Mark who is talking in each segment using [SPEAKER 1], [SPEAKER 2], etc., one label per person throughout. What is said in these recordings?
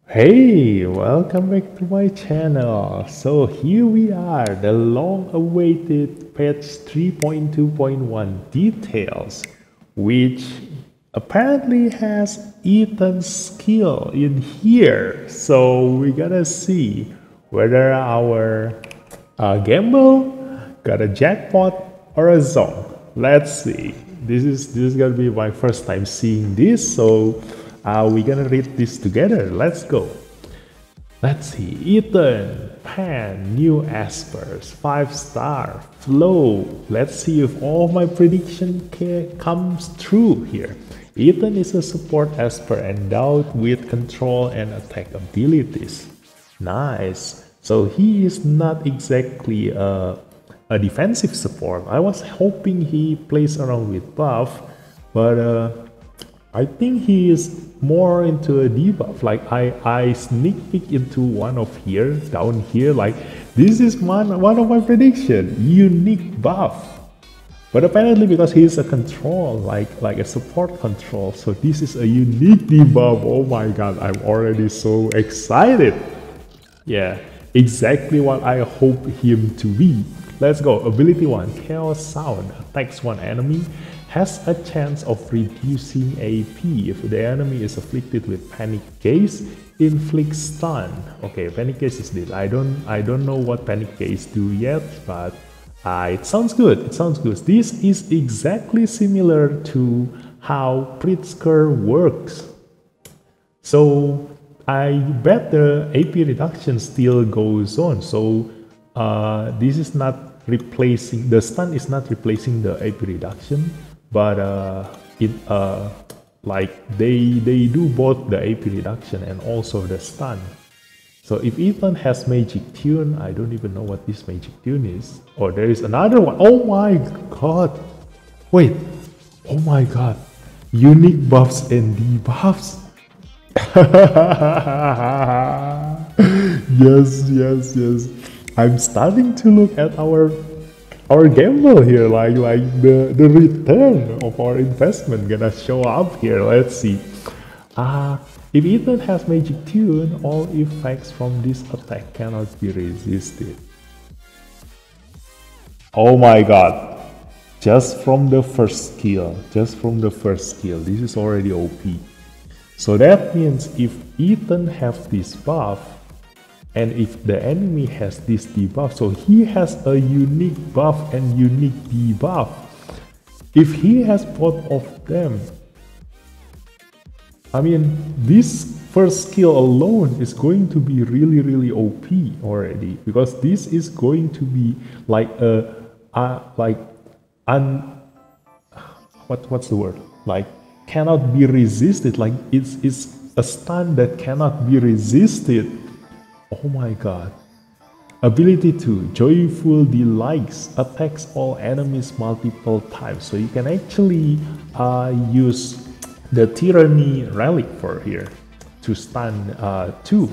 [SPEAKER 1] Hey, welcome back to my channel. So here we are, the long-awaited patch 3.2.1 details, which apparently has Ethan's skill in here. So we gotta see whether our gamble got a jackpot or a zone. Let's see. This is gonna be my first time seeing this, so we're gonna read this together. Let's go. Let's see. Ethan, Pan, new Aspers, 5 star, Flow. Let's see if all my prediction comes true here. Ethan is a support Asper endowed with control and attack abilities. Nice. So he is not exactly a defensive support. I was hoping he plays around with buff, but I think he is more into a debuff. Like I sneak peek into one of here, down here, like this is one of my prediction, unique buff. But apparently because he is a control, like a support control, so this is a unique debuff. Oh my god, I'm already so excited. Yeah, exactly what I hope him to be. Let's go. Ability 1, Chaos Sound. Attacks one enemy. Has a chance of reducing AP if the enemy is afflicted with Panic Gaze. Inflicts stun. Okay, Panic Gaze is this. I don't know what Panic Gaze do yet, but it sounds good. It sounds good. This is exactly similar to how Pritzker works. So I bet the AP reduction still goes on. So this is not replacing, the stun is not replacing the AP reduction, but like they do both the AP reduction and also the stun. So if Ethan has Magic Tune, I don't even know what this Magic Tune is. Oh, there is another one. Oh my god. Wait. Oh my god. Unique buffs and debuffs. Yes. I'm starting to look at our gamble here, like the return of our investment gonna show up here. Let's see. If Ethan has Magic Tune, all effects from this attack cannot be resisted. Oh my god. Just from the first skill, this is already OP. So that means if Ethan has this buff, and if the enemy has this debuff, so he has a unique buff and unique debuff. If he has both of them, I mean, this first skill alone is going to be really OP already, because this is going to be like what's the word? Like cannot be resisted. Like it's a stun that cannot be resisted. Oh my god. Ability 2, Joyful Delights, attacks all enemies multiple times. So you can actually use the Tyranny Relic for here to stun 2.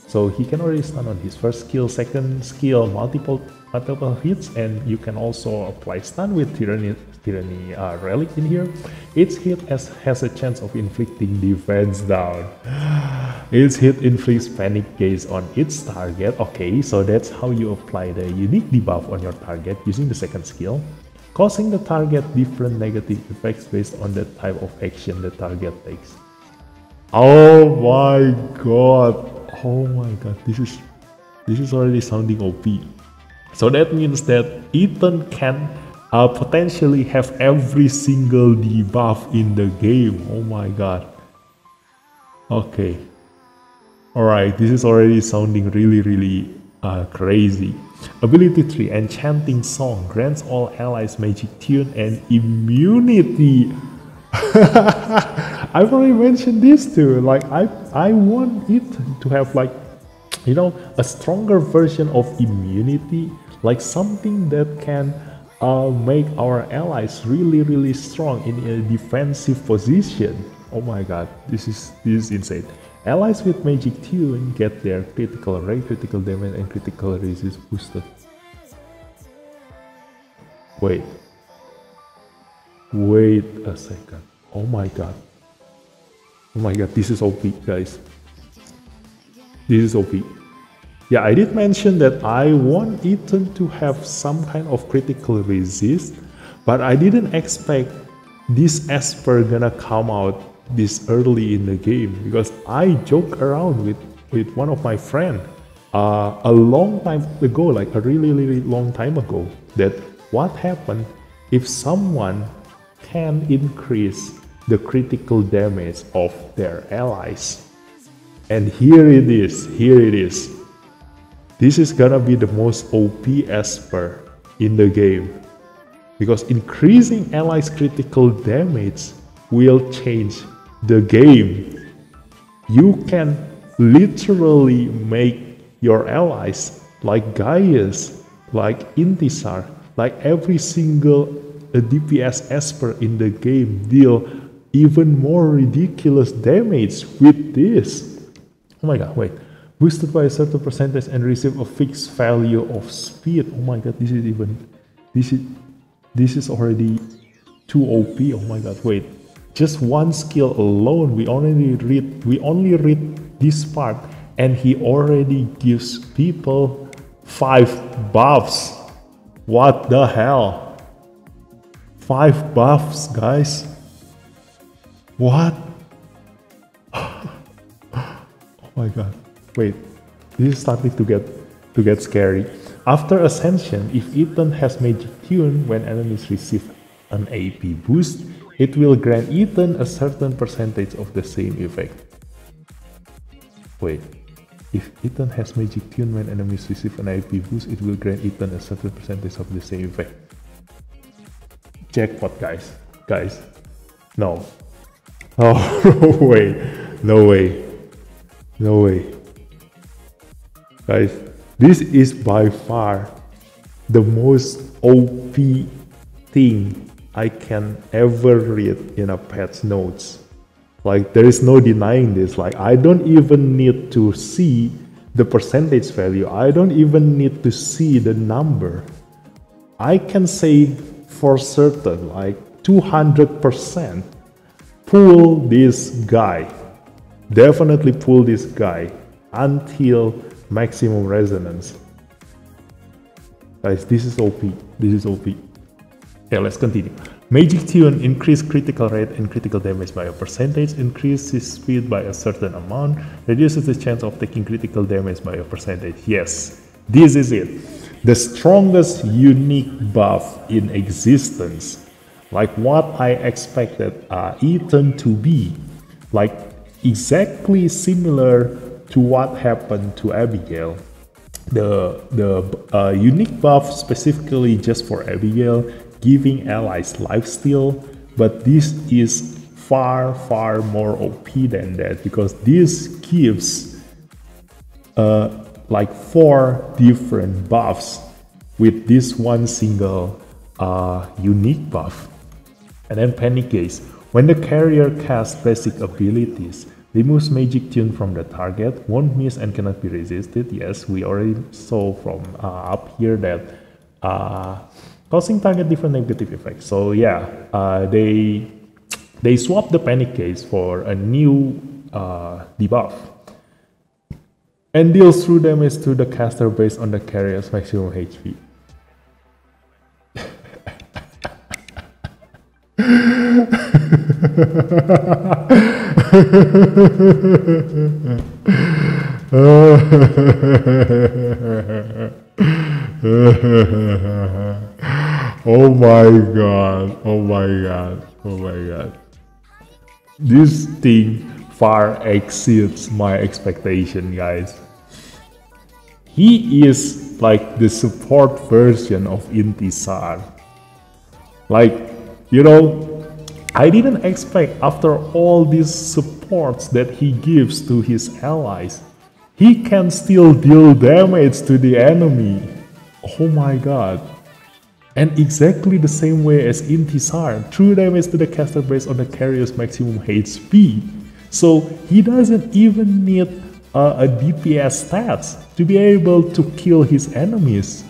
[SPEAKER 1] So he can already stun on his first skill, second skill, multiple hits, and you can also apply stun with Tyranny Relic in here. Its hit has a chance of inflicting defense down. Its hit inflicts Panic Gaze on its target. Okay, so that's how you apply the unique debuff on your target using the second skill, causing the target different negative effects based on the type of action the target takes. Oh my god. Oh my god, this is already sounding OP. So that means that Ethan can potentially have every single debuff in the game. Oh my god. Okay. Alright, this is already sounding really crazy. Ability 3, Enchanting Song, grants all allies Magic Tune and immunity. I've already mentioned this too. Like I want it to have, like, you know, a stronger version of immunity, like something that can make our allies really strong in a defensive position. Oh my god, this is insane. Allies with Magic Tune get their critical rate, critical damage, and critical resist boosted. Wait a second. Oh my god, this is OP, guys. This is OP. Yeah, I did mention that I want Ethan to have some kind of critical resist, but I didn't expect this Esper gonna come out this early in the game, because I joke around with one of my friends a long time ago, like a really long time ago, that what happened if someone can increase the critical damage of their allies. And here it is, This is gonna be the most OP Esper in the game, because increasing allies' critical damage will change the game. You can literally make your allies like Gaius, like Intisar, like every single DPS Esper in the game deal even more ridiculous damage with this. Oh my god, wait. Boosted by a certain percentage and receive a fixed value of speed. Oh my god, this is already too OP. Oh my god, wait. Just one skill alone, we only read this part, and he already gives people 5 buffs. What the hell? 5 buffs, guys. What? Oh my god. Wait, this is starting to get scary. After Ascension, if Ethan has Magic Tune when enemies receive an AP boost, it will grant Ethan a certain percentage of the same effect. Wait, if Ethan has Magic Tune when enemies receive an AP boost, it will grant Ethan a certain percentage of the same effect. Jackpot, guys. No. Oh, no way. Guys, this is by far the most OP thing I can ever read in a patch notes. Like, there is no denying this. Like, I don't even need to see the percentage value. I don't even need to see the number. I can say for certain, like 200%, pull this guy. Definitely pull this guy until maximum resonance. Guys, this is OP. Okay, let's continue. Magic Tune increase critical rate and critical damage by a percentage, increases speed by a certain amount, reduces the chance of taking critical damage by a percentage. Yes, this is it. The strongest unique buff in existence. Like what I expected Ethan to be. Like exactly similar to what happened to Abigail. The unique buff specifically just for Abigail, giving allies lifesteal, but this is far more OP than that, because this gives like 4 different buffs with this one single unique buff. And then Panic Gaze. When the carrier casts basic abilities, removes Magic Tune from the target, won't miss and cannot be resisted. Yes, we already saw from up here that causing target different negative effects. So yeah, they swapped the Panic Gaze for a new debuff. And deals true damage to the caster based on the carrier's maximum HP. Oh my god. This thing far exceeds my expectation, guys. He is like the support version of Intisar. Like, you know, I didn't expect after all these supports that he gives to his allies, he can still deal damage to the enemy. Oh my god. And exactly the same way as Intisar, true damage to the caster based on the carrier's maximum HP. So he doesn't even need a DPS stats to be able to kill his enemies.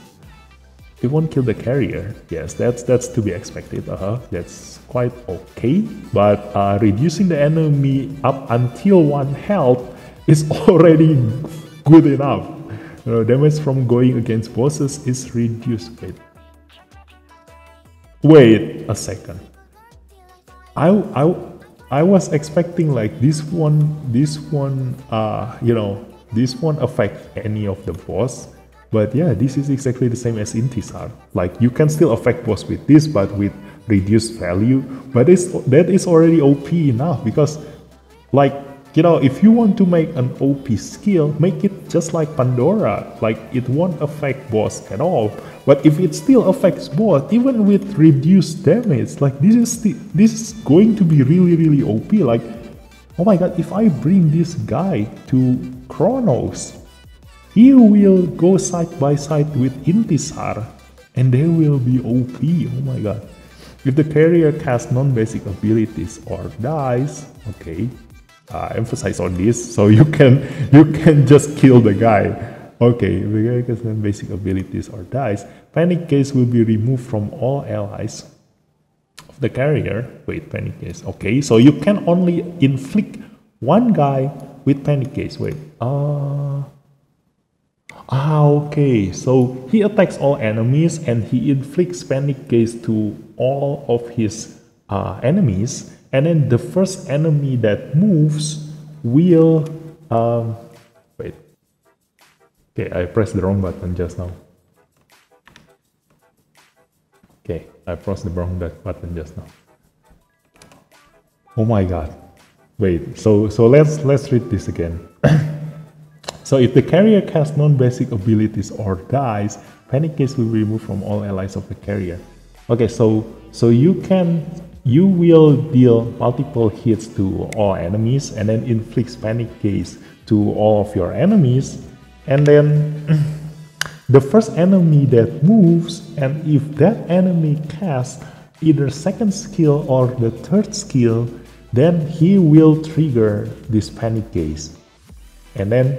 [SPEAKER 1] It won't kill the carrier. Yes, that's to be expected. That's quite okay. But reducing the enemy up until 1 health is already good enough. Damage from going against bosses is reduced. Wait a second. I was expecting like this one this won't affect any of the boss, but yeah, this is exactly the same as Intisar. Like you can still affect boss with this, but with reduced value. But that is already OP enough, because like, if you want to make an OP skill, make it just like Pandora. Like it won't affect boss at all. But if it still affects boss, even with reduced damage, like this is going to be really OP. Like, oh my god, if I bring this guy to Chronos, he will go side by side with Intisar, and they will be OP. Oh my god. If the carrier casts non-basic abilities or dies, okay, emphasize on this, so you can just kill the guy. Okay, if the guy casts non-basic abilities or dies, panic gaze will be removed from all allies of the carrier. Wait, panic gaze. Okay, so you can only inflict one guy with panic gaze. Wait, okay, so he attacks all enemies and he inflicts panic gaze to all of his enemies, and then the first enemy that moves will wait. Okay, I pressed the wrong button just now. Okay, I pressed the wrong button just now. Oh my god. Wait, so let's read this again. So if the carrier casts non-basic abilities or dies, panic gaze will be removed from all allies of the carrier. Okay, so you will deal multiple hits to all enemies and then inflicts panic gaze to all of your enemies, and then the first enemy that moves, and if that enemy casts either second skill or the third skill, then he will trigger this panic gaze, and then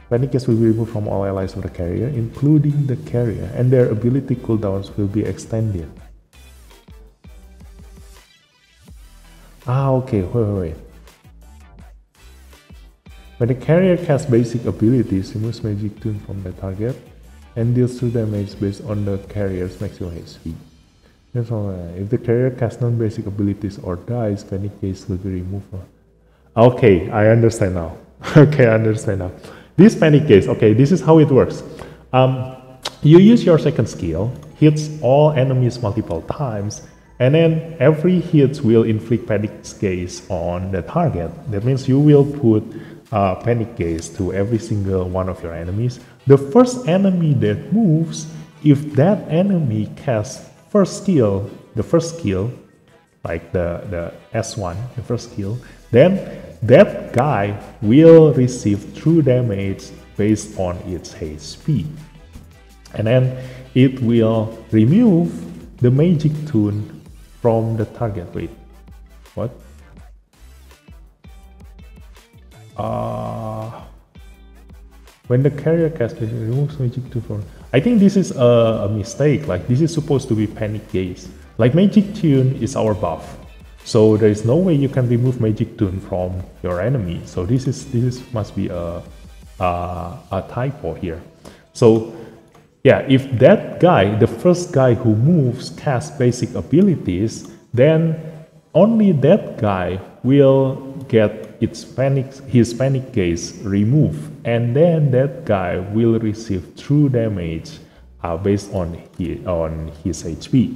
[SPEAKER 1] panic gaze will be removed from all allies of the carrier, including the carrier, and their ability cooldowns will be extended. Okay, wait. When the carrier casts basic abilities, removes magic tune from the target and deals 2 damage based on the carrier's maximum HP. If the carrier casts non-basic abilities or dies, panic gaze will be removed. Okay, I understand now. Okay, I understand now. This panic gaze, okay, this is how it works. You use your second skill, hits all enemies multiple times, and then every hit will inflict panic gaze on the target. That means you will put panic gaze to every single one of your enemies. The first enemy that moves, if that enemy casts the first skill, like the S1, the first skill, then that guy will receive true damage based on its HP. And then it will remove the magic tune from the target. Wait, what? When the carrier casts removes magic tune from... I think this is a mistake. Like this is supposed to be panic gaze. Like magic tune is our buff, so there is no way you can remove magic tune from your enemy. So this must be a typo here. So yeah, if that guy, the first guy who moves, casts basic abilities, then only that guy will get his panic gaze removed, and then that guy will receive true damage based on his HP.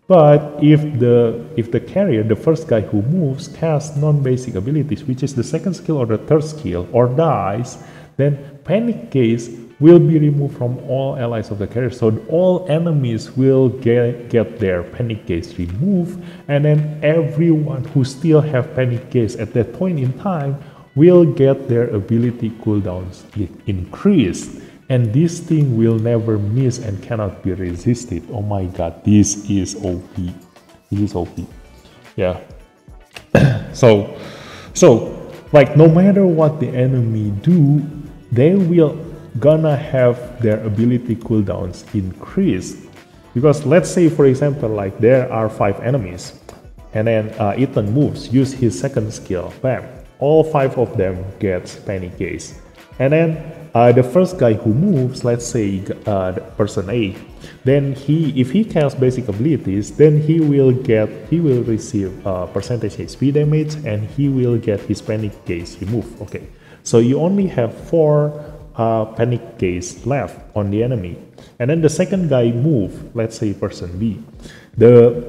[SPEAKER 1] But if the carrier, the first guy who moves, casts non-basic abilities, which is the second skill or the third skill, or dies, then panic gaze will be removed from all allies of the carrier. So all enemies will get their panic gaze removed, and then everyone who still have panic gaze at that point in time will get their ability cooldowns increased. And this thing will never miss and cannot be resisted. Oh my god, this is OP. This is OP. Yeah. So like no matter what the enemy do, they will gonna have their ability cooldowns increased. Because let's say, for example, like there are 5 enemies, and then Ethan moves, use his second skill, bam. all 5 of them gets panic gaze. And then the first guy who moves, let's say the person A, then if he casts basic abilities, then he will receive percentage HP damage, and he will get his panic gaze removed. Okay, so you only have 4 panic gaze left on the enemy. And then the second guy move, let's say person B. The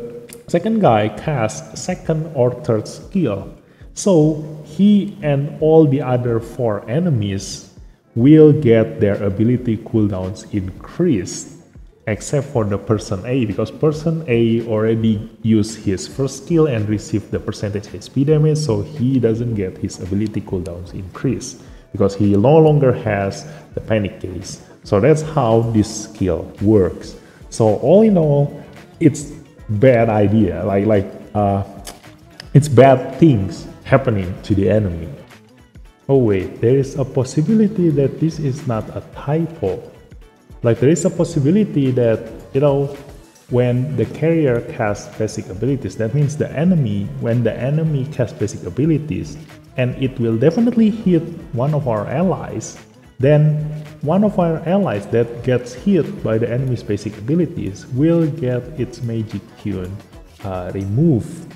[SPEAKER 1] second guy casts second or third skill. So he and all the other 4 enemies will get their ability cooldowns increased, except for the person A, because person A already used his first skill and received the percentage HP damage, so he doesn't get his ability cooldowns increased because he no longer has the panic gaze. So that's how this skill works. So all in all, it's bad idea, it's bad things happening to the enemy. Oh wait, there is a possibility that this is not a typo. Like there is a possibility that, when the carrier casts basic abilities, that means when the enemy casts basic abilities, and it will definitely hit one of our allies, then one of our allies that gets hit by the enemy's basic abilities will get its magic tune removed.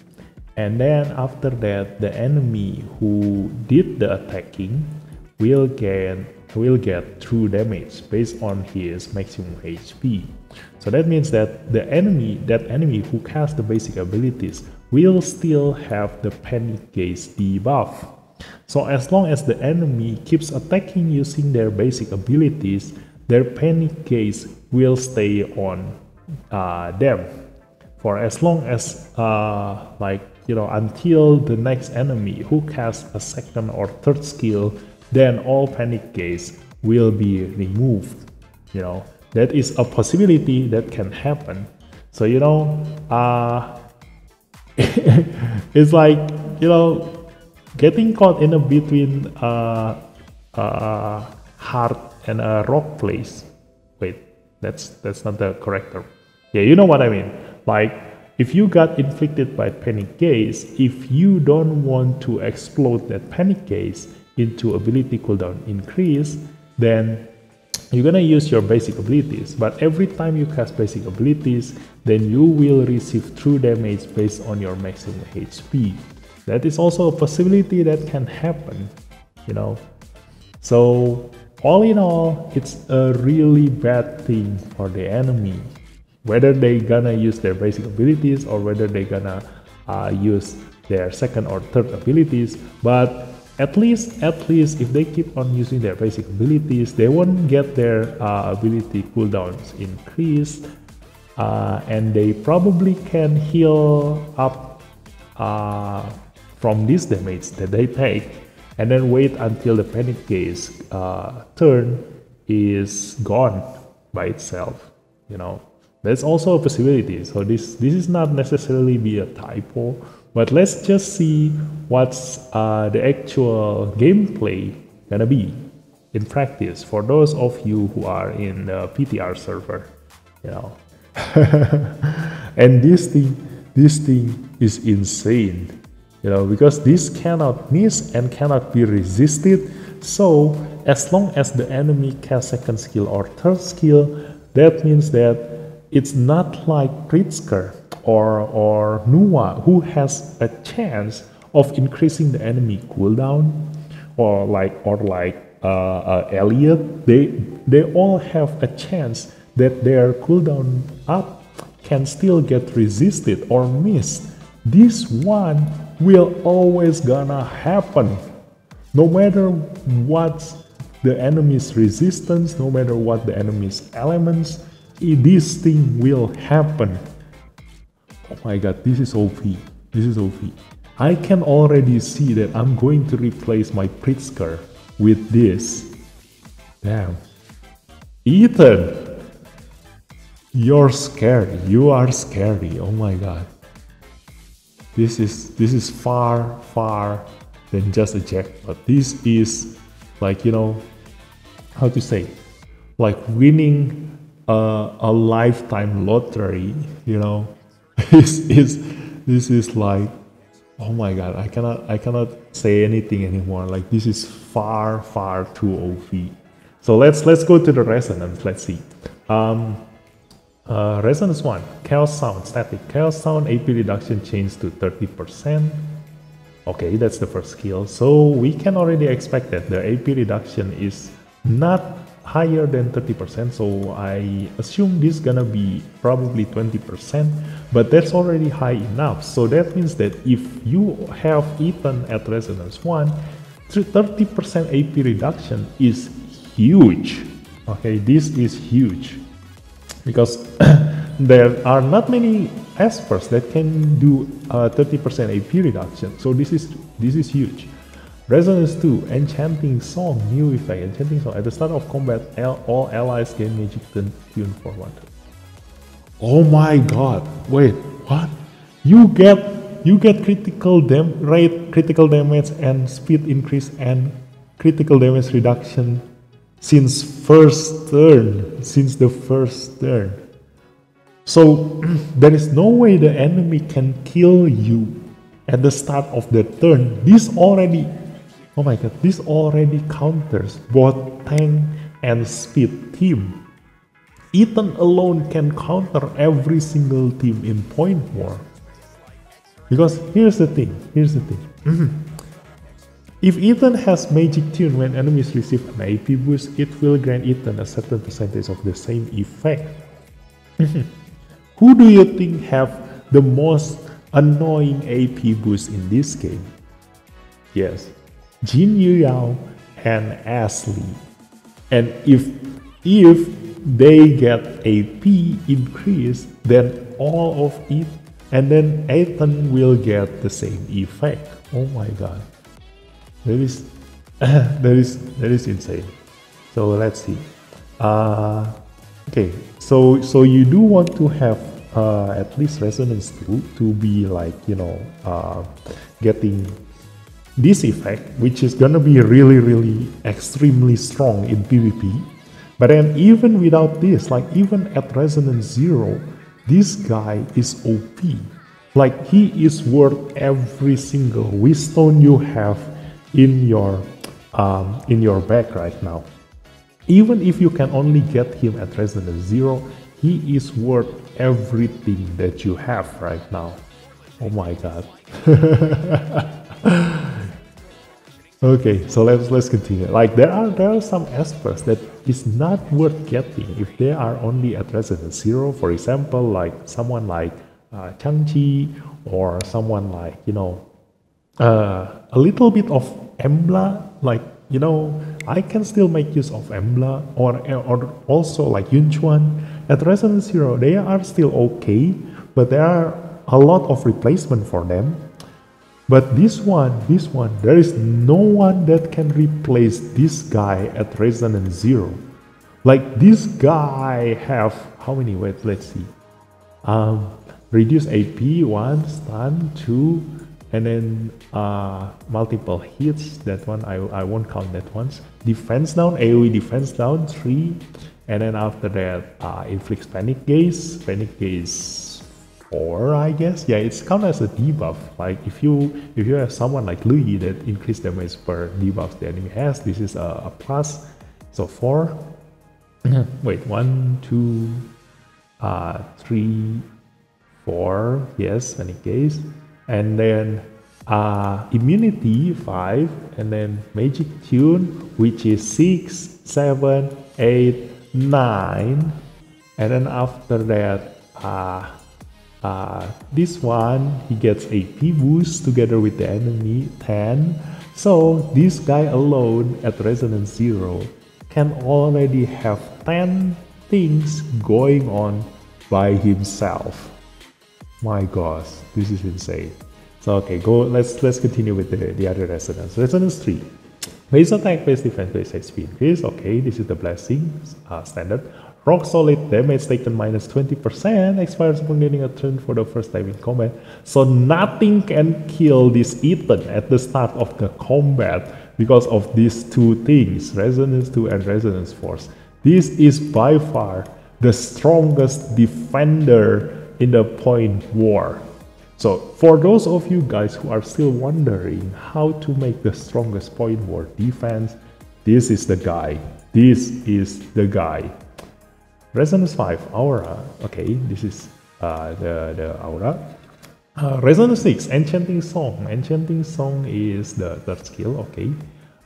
[SPEAKER 1] And then after that, the enemy who did the attacking will get true damage based on his maximum HP. So that means that that enemy who casts the basic abilities will still have the panic gaze debuff. So as long as the enemy keeps attacking using their basic abilities, their panic gaze will stay on them for as long as until the next enemy who casts a second or third skill, then all panic gaze will be removed. That is a possibility that can happen. So it's like getting caught in a between hard and a rock place. Wait, that's not the correct term. Yeah, you know what I mean. Like if you got inflicted by panic gaze, if you don't want to explode that panic gaze into ability cooldown increase, then you're gonna use your basic abilities. But every time you cast basic abilities, then you will receive true damage based on your maximum HP. That is also a possibility that can happen, So all in all, it's a really bad thing for the enemy. Whether they gonna use their basic abilities or whether they gonna use their second or third abilities, but at least if they keep on using their basic abilities, they won't get their ability cooldowns increased, and they probably can heal up from this damage that they take, and then wait until the panic gaze turn is gone by itself. That's also a possibility. So this is not necessarily be a typo, but let's just see what's the actual gameplay gonna be in practice for those of you who are in the PTR server, And this thing is insane, because this cannot miss and cannot be resisted. So as long as the enemy casts second skill or third skill, that means that it's not like Pritzker or Nuwa who has a chance of increasing the enemy cooldown, or like Elliot. They all have a chance that their cooldown up can still get resisted or missed. This one will always gonna happen, no matter what the enemy's resistance, no matter what the enemy's elements. This thing will happen. Oh my god, this is OP. I can already see that I'm going to replace my Pritzker with this. Damn. Ethan! You're scary. You are scary. Oh my god. This is far than just a jackpot. This is like, how to say, like winning a lifetime lottery. This is like Oh my god, I cannot say anything anymore. Like this is far too OP. So let's go to the resonance. Let's see. Resonance 1, chaos sound static. Chaos sound AP reduction changed to 30%. Okay, that's the first skill. So we can already expect that the AP reduction is not higher than 30%. So I assume this is gonna be probably 20%, but that's already high enough. So that means that if you have Ethan at resonance 1, 30% AP reduction is huge. Okay, this is huge because there are not many experts that can do 30% AP reduction. So this is huge. Resonance 2, enchanting song, new effect. Enchanting song. At the start of combat, all allies gain magic tune for 1. Oh my god! Wait, what? You get critical critical damage and speed increase and critical damage reduction since the first turn. So there is no way the enemy can kill you at the start of the turn. This already, oh my god, this already counters both tank and speed team. Ethan alone can counter every single team in point war. Because here's the thing. If Ethan has magic tune when enemies receive an AP boost, it will grant Ethan a certain percentage of the same effect. Who do you think have the most annoying AP boost in this game? Yes, Jin-hee and Ashley. And if they get AP increase, then all of it, and then Ethan will get the same effect. Oh my god, that is insane. So let's see. Okay, so you do want to have at least resonance 2 to be like, you know, getting this effect, which is gonna be really extremely strong in PvP. But then even without this, like even at resonance 0, this guy is OP. Like he is worth every single wisdom you have in your bag right now. Even if you can only get him at resonance 0, he is worth everything that you have right now. Oh my god. Okay, so let's continue. Like there are some experts that is not worth getting if they are only at resonance 0. For example, like someone like Chang-Chi, or someone like, you know, a little bit of Embla. Like, you know, I can still make use of Embla, or also like Yunchuan at resonance 0. They are still okay, but there are a lot of replacement for them. But this one, there is no one that can replace this guy at resonance 0. Like this guy have how many? Wait, let's see. Reduce AP 1, stun 2, and then multiple hits. That one I won't count that once. Defense down, AoE defense down 3, and then after that inflicts panic gaze 4, I guess. Yeah, it's counted as a debuff. Like if you have someone like Louis that increase damage per debuff the enemy has, this is a plus. So 4. Wait, 1, 2, 3, 4. Yes, panic gaze, and then immunity 5, and then magic tune, which is 6, 7, 8, 9, and then after that this one he gets AP boost together with the enemy 10. So this guy alone at resonance 0 can already have 10 things going on by himself. My gosh, this is insane. So okay, let's continue with the other resonance. Resonance 3. Base attack, base defense, base HP increase. Okay, this is the blessing standard. Rock solid, damage taken minus 20%, expires upon gaining a turn for the first time in combat. So nothing can kill this Ethan at the start of the combat because of these two things, resonance 2 and resonance force. This is by far the strongest defender in the point war. So for those of you guys who are still wondering how to make the strongest point war defense, this is the guy. This is the guy. Resonance 5 Aura. Okay, this is the Aura. Resonance 6 Enchanting Song. Enchanting Song is the third skill. Okay.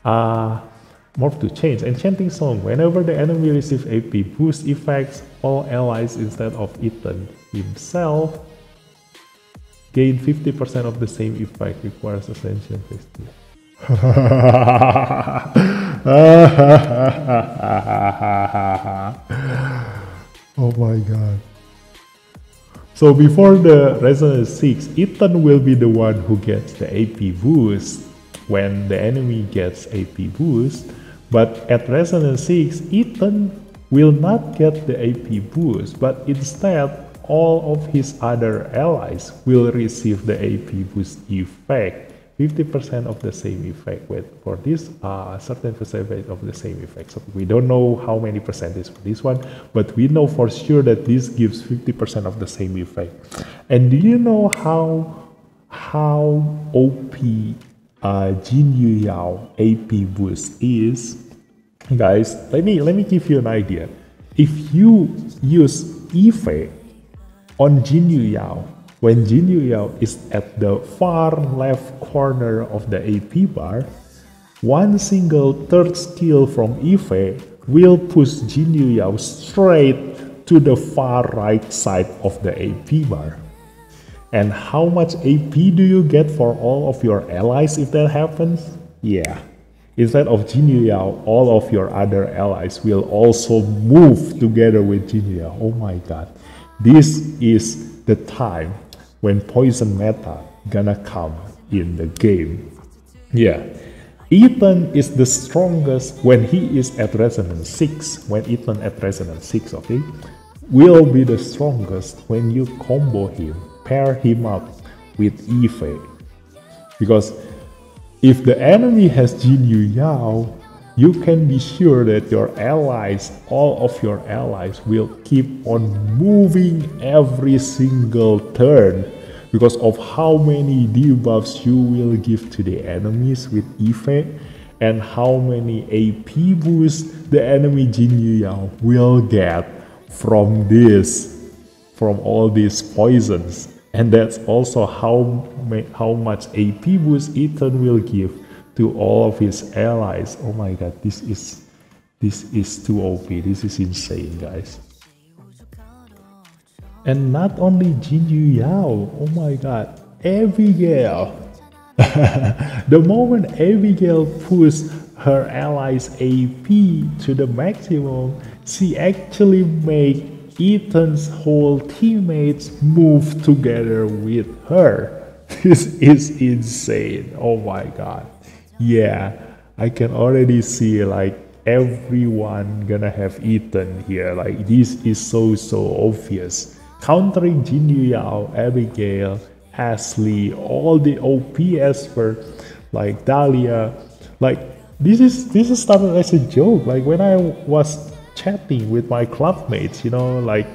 [SPEAKER 1] Morph to change. Enchanting Song. Whenever the enemy receives AP boost effects, all allies instead of Ethan himself gain 50% of the same effect. Requires Ascension phase 2. Oh my god. So before the Resonance 6, Ethan will be the one who gets the AP boost when the enemy gets AP boost. But at Resonance 6, Ethan will not get the AP boost, but instead all of his other allies will receive the AP boost effect. 50% of the same effect for this certain percentage of the same effect. So we don't know how many percentage for this one, but we know for sure that this gives 50% of the same effect. And do you know how OP Jin-hee AP boost is? Guys, let me give you an idea. If you use Ife on Jin-hee, when Jin-hee is at the far left corner of the AP bar, one single third skill from Ife will push Jin-hee straight to the far right side of the AP bar. And how much AP do you get for all of your allies if that happens? Yeah. Instead of Jin-hee, all of your other allies will also move together with Jin-hee. Oh my god. This is the time when poison meta gonna come in the game. Yeah. Ethan is the strongest when he is at Resonance 6. When Ethan at Resonance 6, okay, will be the strongest when you combo him, pair him up with Ife. Because if the enemy has Jin-hee, you can be sure that your allies, all of your allies, will keep on moving every single turn because of how many debuffs you will give to the enemies with Ife and how many AP boosts the enemy Jin-hee will get from all these poisons. And that's also how much AP boost Ethan will give to all of his allies. Oh my god, this is too OP. This is insane, guys. And not only Jin-hee, oh my god, Abigail. The moment Abigail pushes her allies AP to the maximum, she actually makes Ethan's whole teammates move together with her. This is insane. Oh my god. Yeah, I can already see like everyone gonna have Ethan here. Like this is so obvious. Countering Jin-hee, Abigail, Ashley, all the OP experts like Dahlia. Like this is started as a joke. Like when I was chatting with my clubmates, like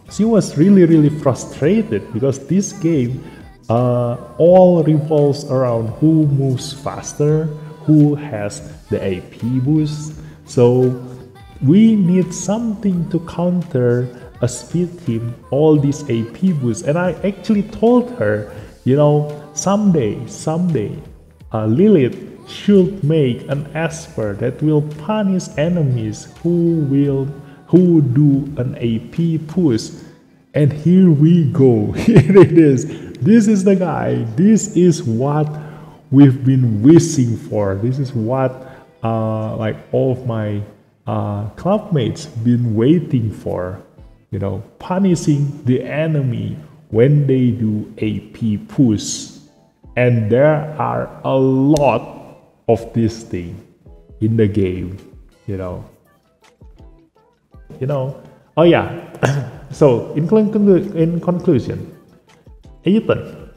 [SPEAKER 1] she was really frustrated because this game all revolves around who moves faster, who has the AP boost. So we need something to counter a speed team, all these AP boosts. And I actually told her, someday Lilith should make an esper that will punish enemies who do an AP push. And here we go. Here it is. This is the guy. This is what we've been wishing for. This is what like all of my clubmates been waiting for. Punishing the enemy when they do AP push. And there are a lot of this thing in the game, Oh yeah. So in conclusion, Ethan,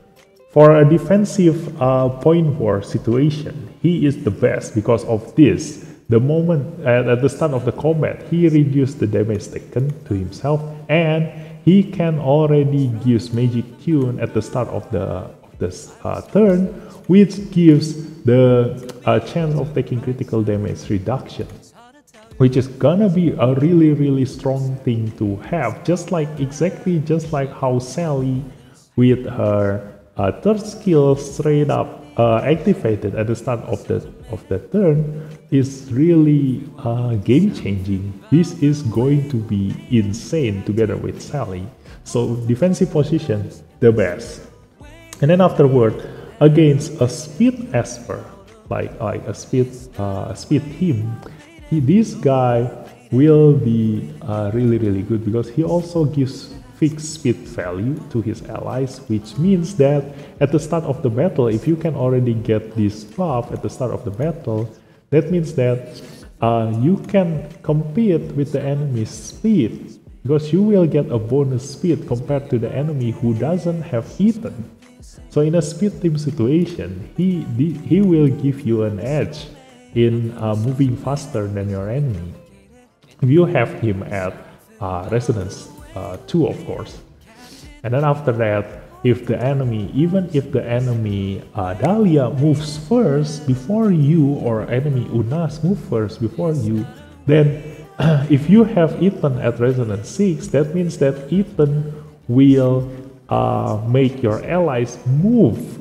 [SPEAKER 1] for a defensive point war situation, he is the best because of this. The moment at the start of the combat, he reduced the damage taken to himself and he can already use magic tune at the start of the turn, which gives the chance of taking critical damage reduction, which is gonna be a really strong thing to have, just like how Sally with her third skill straight up activated at the start of the turn is really game changing. This is going to be insane together with Sally. So defensive position, the best. And then afterward, against a speed esper, like a speed team, this guy will be really good because he also gives fixed speed value to his allies, which means that at the start of the battle, if you can already get this buff at the start of the battle, that means that you can compete with the enemy's speed, because you will get a bonus speed compared to the enemy who doesn't have Ethan. So in a speed team situation, he will give you an edge in moving faster than your enemy. If you have him at Resonance 2, of course. And then after that, even if the enemy Dahlia moves first before you, or enemy Unas move first before you, then if you have Ethan at Resonance 6, that means that Ethan will make your allies move,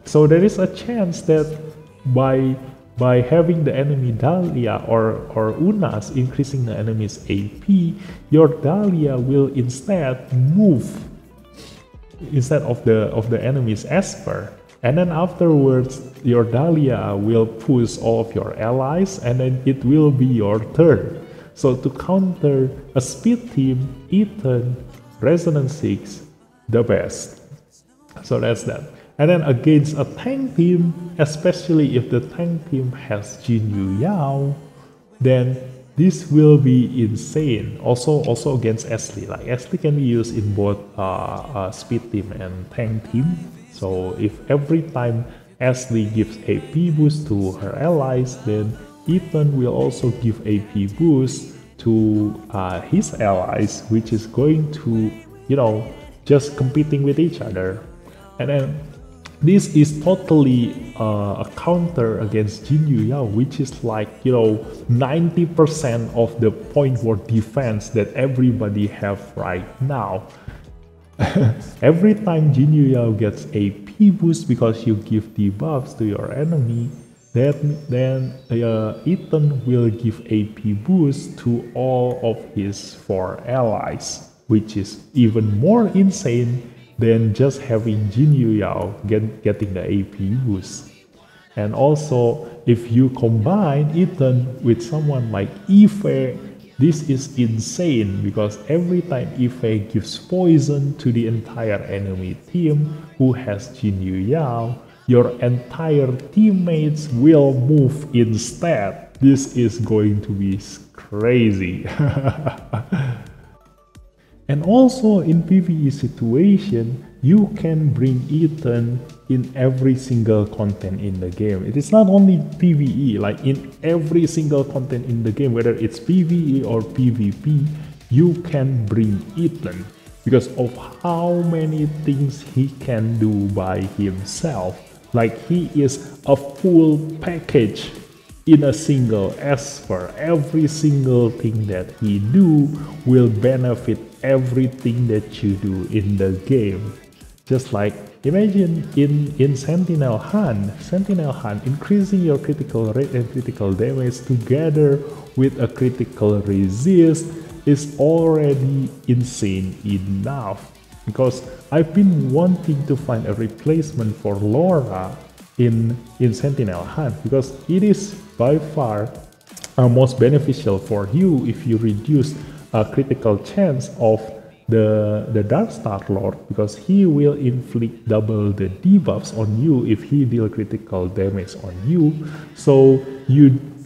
[SPEAKER 1] So there is a chance that by having the enemy Dahlia or Unas increasing the enemy's AP, your Dahlia will instead move instead of the enemy's Esper. And then afterwards, your Dahlia will push all of your allies, and then it will be your turn. So to counter a speed team, Ethan, Resonance 6, the best. So that's that. And then against a tank team, especially if the tank team has Jin-hee Yao, then this will be insane. Also against Ashley. Like Ashley can be used in both speed team and tank team. So if every time Ashley gives AP boost to her allies, then Ethan will also give AP boost to his allies, which is going to, just competing with each other. And then this is totally a counter against Jin-hee Yao, which is like, 90% of the point war defense that everybody have right now. Every time Jin-hee Yao gets AP boost because you give debuffs to your enemy, then Ethan will give AP boost to all of his 4 allies, which is even more insane than just having Jin-hee Yao getting the AP boost. And also, if you combine Ethan with someone like Ife, this is insane, because every time Ife gives poison to the entire enemy team who has Jin-hee Yao, your entire teammates will move instead. This is going to be crazy. And also in PvE situation, you can bring Ethan in every single content in the game. It is not only PvE, like in every single content in the game, whether it's PvE or PvP, you can bring Ethan because of how many things he can do by himself. Like he is a full package in a single Esper. Every single thing that he do will benefit everything that you do in the game. Just like imagine in Sentinel Hunt, increasing your critical rate and critical damage together with a critical resist is already insane enough. Because I've been wanting to find a replacement for Laura in Sentinel Hunt, because it is by far most beneficial for you if you reduce a critical chance of the Dark Star Lord, because he will inflict double the debuffs on you if he deal critical damage on you. So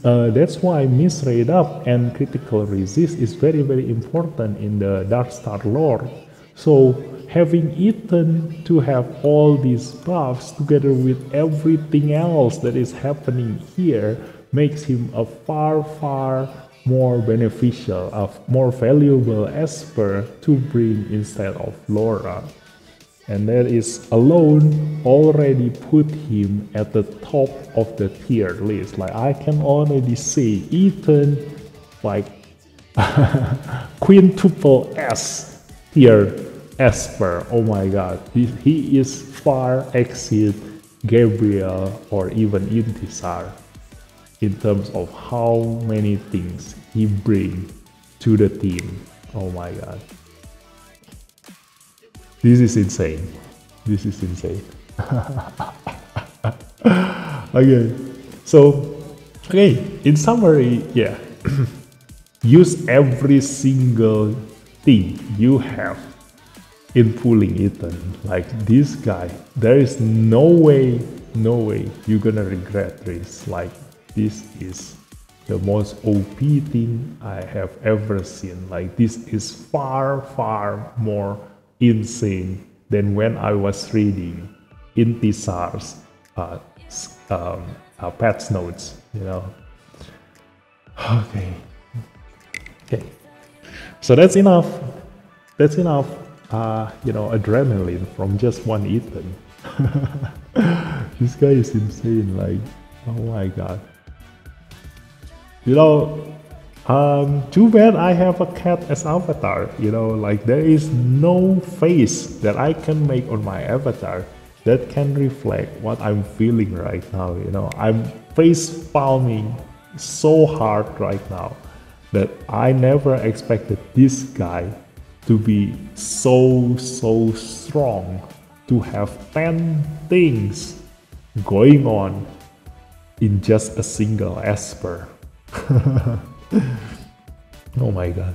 [SPEAKER 1] that's why miss rate up and critical resist is very important in the Dark Star Lord. So having Ethan to have all these buffs together with everything else that is happening here makes him a far more beneficial, a more valuable Esper to bring instead of Laura. And that is alone already put him at the top of the tier list. Like I can already say Ethan, like quintuple S tier Esper. Oh my god, he is far exceed Gabriel or even Intisar in terms of how many things he bring to the team. Oh my god. This is insane. This is insane. Okay, so, okay, in summary, yeah, use every single thing you have in pulling Ethan. Like this guy, there is no way you're gonna regret this. Like this is the most OP thing I have ever seen. Like this is far more insane than when I was reading Intisar's patch notes, you know. Okay, so that's enough you know, adrenaline from just one Ethan. This guy is insane. Like, oh my god, you know. Too bad I have a cat as avatar, you know, like there is no face that I can make on my avatar that can reflect what I'm feeling right now, you know. I'm face palming so hard right now that I never expected this guy to be so strong, to have 10 things going on in just a single Esper. Oh my god.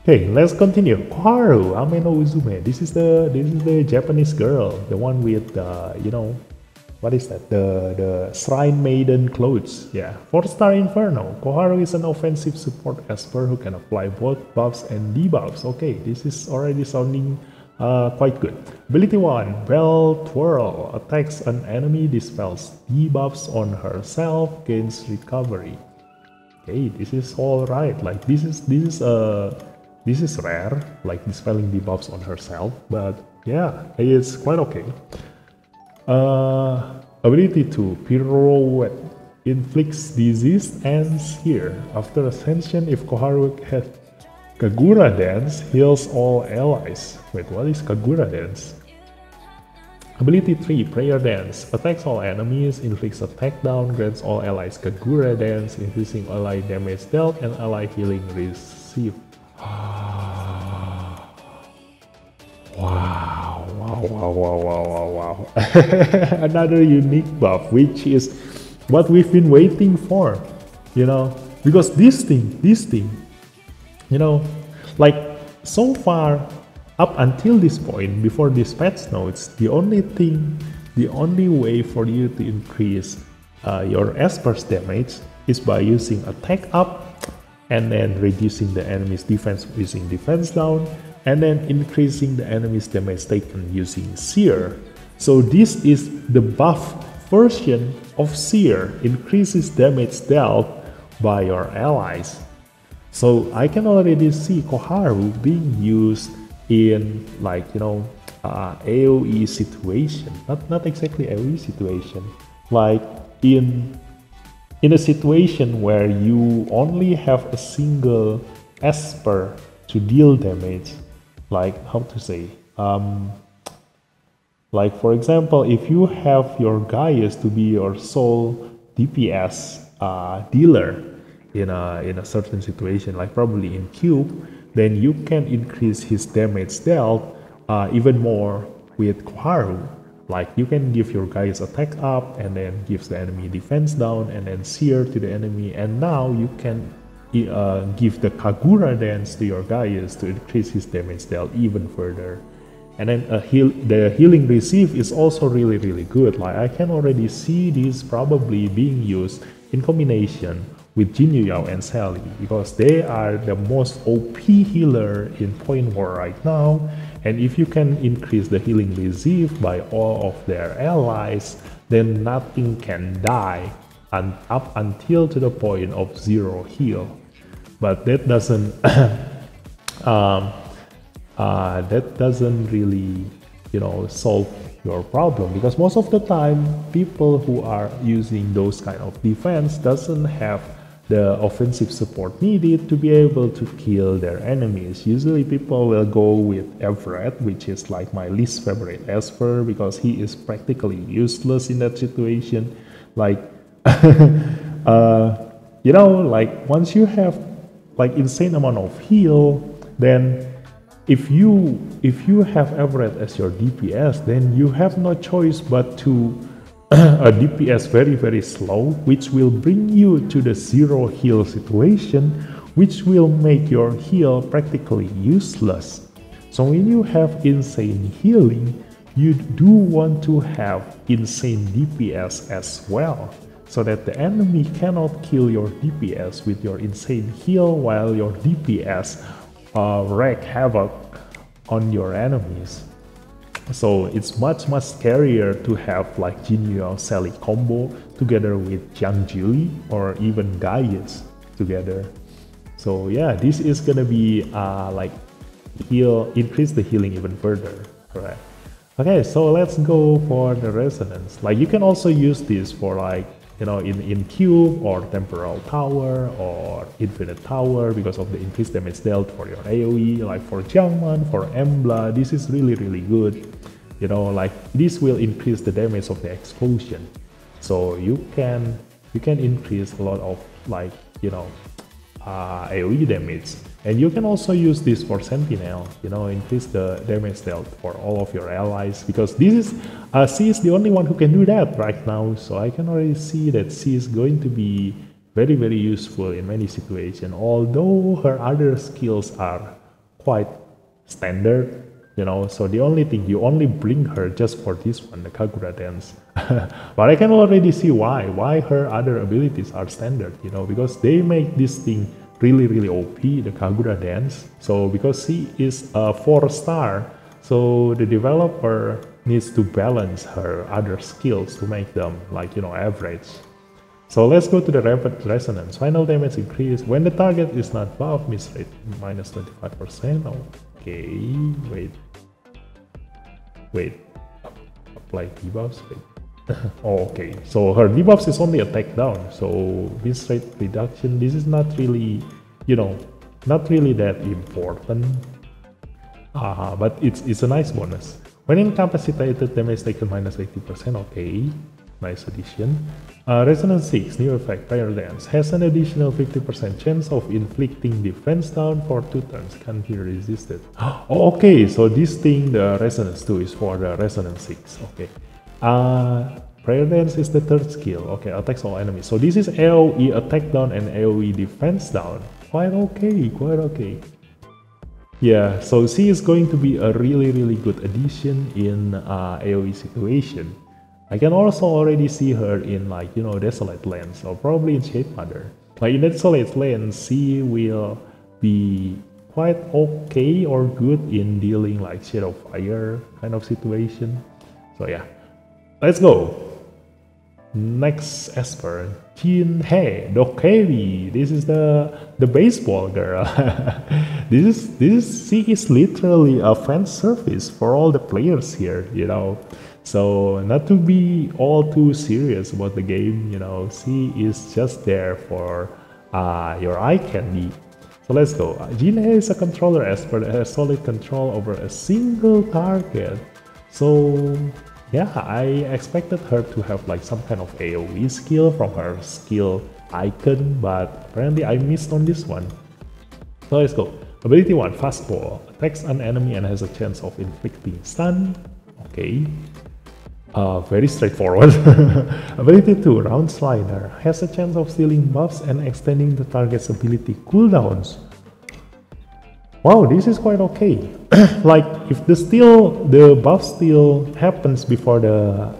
[SPEAKER 1] Okay, let's continue. Koharu, Ame no Uzume. This is the Japanese girl, the one with you know, what is that? The Shrine Maiden clothes. Yeah. 4-star Inferno. Koharu is an offensive support Esper who can apply both buffs and debuffs. Okay, this is already sounding quite good. Ability 1, Bell Twirl. Attacks an enemy, dispels debuffs on herself, gains recovery. Okay, this is all right. Like this is rare, like dispelling debuffs on herself, but yeah, it's quite okay. Ability 2, Pirouette. Inflicts disease ends here. After ascension, if Koharu has Kagura Dance, heals all allies. Wait, what is Kagura Dance? Ability 3, Prayer Dance. Attacks all enemies, inflicts attack down, grants all allies Kagura Dance, increasing ally damage dealt and ally healing received. Wow. Another unique buff, which is what we've been waiting for, you know, because this thing, you know, like so far, up until this point, before these patch notes, the only way for you to increase your Esper's damage is by using attack up and then reducing the enemy's defense using defense down and then increasing the enemy's damage taken using Seer. So this is the buff version of Seer, increases damage dealt by your allies. So I can already see Koharu being used in, like, you know, AoE situation, not exactly AoE situation, like in a situation where you only have a single Esper to deal damage, like how to say, like for example, if you have your Gaius to be your sole DPS dealer in a certain situation, like probably in Cube, then you can increase his damage dealt even more with Koharu. Like you can give your guys attack up and then gives the enemy defense down and then Seer to the enemy, and now you can give the Kagura Dance to your guys to increase his damage dealt even further. And then the healing receive is also really good. Like I can already see this probably being used in combination with Jin-hee and Sally, because they are the most OP healer in Point War right now, and if you can increase the healing receive by all of their allies, then nothing can die up until to the point of 0 heal. but that doesn't that doesn't really, solve your problem, because most of the time people who are using those kind of defense doesn't have the offensive support needed to be able to kill their enemies. Usually people will go with Everett, which is like my least favorite Esper, because he is practically useless in that situation. Like like once you have like insane amount of heal, then if you have Everett as your DPS, then you have no choice but to a DPS very slow, which will bring you to the zero heal situation, which will make your heal practically useless. So when you have insane healing, you do want to have insane DPS as well, so that the enemy cannot kill your DPS with your insane heal while your DPS wreak havoc on your enemies. So it's much scarier to have like Jin-hee or Sally combo together with Jiang Julie or even Gaius together. So yeah, this is gonna be like increase the healing even further, correct? Okay, so let's go for the resonance. Like you can also use this for like, in cube or temporal tower or infinite tower because of the increased damage dealt for your AoE. Like for Jiangman, for Embla, this is really good. Like this will increase the damage of the explosion, so you can increase a lot of like AoE damage. And you can also use this for Sentinel, increase the damage dealt for all of your allies, because this is C is the only one who can do that right now. So I can already see that C is going to be very useful in many situations, although her other skills are quite standard, so the only thing, you only bring her just for this one, the Kagura dance. But I can already see why her other abilities are standard, because they make this thing really OP, the Kagura dance. So because she is a 4-star, so the developer needs to balance her other skills to make them like average. So let's go to the rapid resonance. Final damage increase when the target is not buffed, miss rate minus 25%. Okay, wait, apply debuffs. Okay, so her debuffs is only attack down, so miss rate reduction, this is not really, not really that important, but it's a nice bonus. When incapacitated, damage taken minus 80%. Okay, nice addition. Resonance 6, new effect, Fire Dance, has an additional 50% chance of inflicting defense down for 2 turns, can't be resisted. Oh, okay, so this thing, the Resonance 2 is for the Resonance 6, okay. Prayer Dance is the 3rd skill, okay, attacks all enemies. So this is AoE attack down and AoE defense down. Quite okay. Yeah, so she is going to be a really good addition in AoE situation. I can also already see her in like, Dislyte Lands, or probably in Shade Mother. Like in Dislyte Lands, she will be quite okay or good in dealing like Shadow Fire kind of situation. So yeah, let's go. Next Esper, Jin-hee, Dokebi. This is the baseball girl. She is literally a fan service for all the players here, So not to be all too serious about the game, she is just there for your eye candy. So let's go. Jin-hee is a controller Esper that has solid control over a single target. So yeah, I expected her to have like some kind of AoE skill from her skill icon, but apparently I missed on this one. So let's go. Ability 1, Fastball. Attacks an enemy and has a chance of inflicting stun. Okay. Very straightforward. Ability 2, Round Slider. Has a chance of stealing buffs and extending the target's ability cooldowns. Wow, this is quite okay. Like, if the buff steal happens before the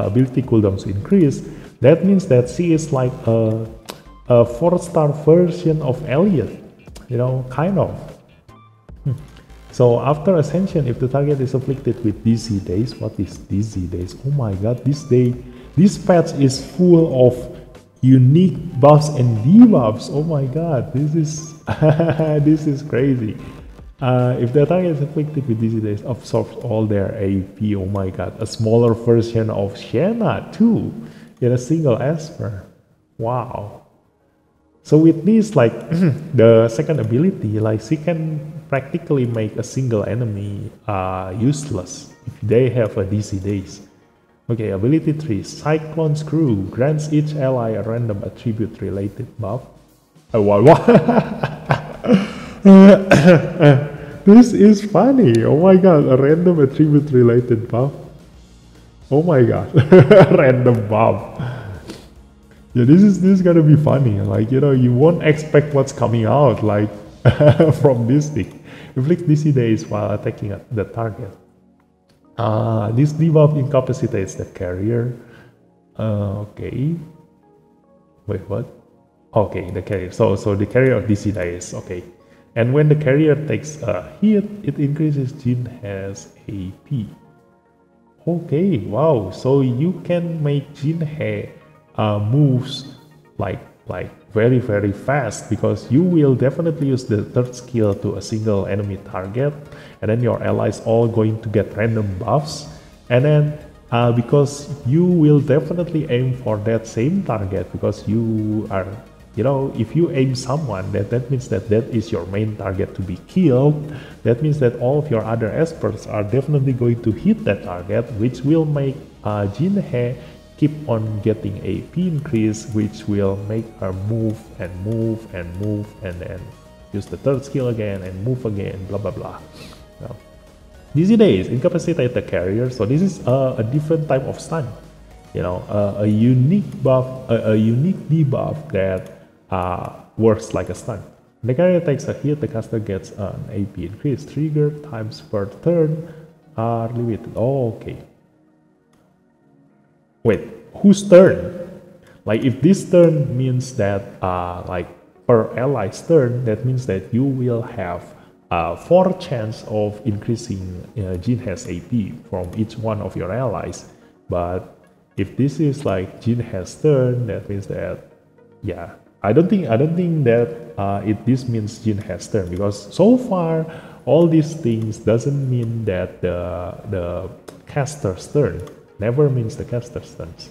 [SPEAKER 1] ability cooldowns increase, that means that she is like a 4-star version of Elliot, kind of. So after Ascension, if the target is afflicted with Dizzy Days, what is Dizzy Days? Oh my god, this patch is full of unique buffs and debuffs. Oh my god, this is this is crazy. If the target is afflicted with Dislyte, absorbs all their AP. Oh my god, a smaller version of Shanna too, in a single Esper. Wow. So with this, like the second ability, like she can practically make a single enemy useless if they have a DC days. Okay, ability 3, Cyclone Screw, grants each ally a random attribute related buff. What? This is funny. Oh my god, a random attribute related buff. Oh my god, random buff. Yeah, this is gonna be funny. Like, you know, you won't expect what's coming out like from this thing. Inflict DC days while attacking the target. This debuff incapacitates the carrier. Okay. Wait, what? Okay, the carrier. So the carrier of DC dice. Okay. And when the carrier takes a hit, it increases Jin-hee's AP. Okay, wow. So you can make Jin-hee moves like very fast, because you will definitely use the third skill to a single enemy target, and then your allies all going to get random buffs, and then because you will definitely aim for that same target, because you are, you know, if you aim someone, that means that is your main target to be killed. That means that all of your other experts are definitely going to hit that target, which will make Jin-hee keep on getting AP increase, which will make her move and then use the third skill again and move again, blah blah blah. Now, DC days incapacitate the carrier, so this is a different type of stun. You know, a unique buff, a unique debuff that works like a stun. The carrier takes a hit, the caster gets an AP increase. Trigger times per turn are limited. Oh, okay. Wait, whose turn? Like, if this turn means that like per ally's turn, that means that you will have 4 chance of increasing Jin-hee's AP from each one of your allies. But if this is like Jin-hee's turn, that means that, yeah, I don't think that this means Jin-hee's turn, because so far all these things doesn't mean that the caster's turn. Never means the caster's turns.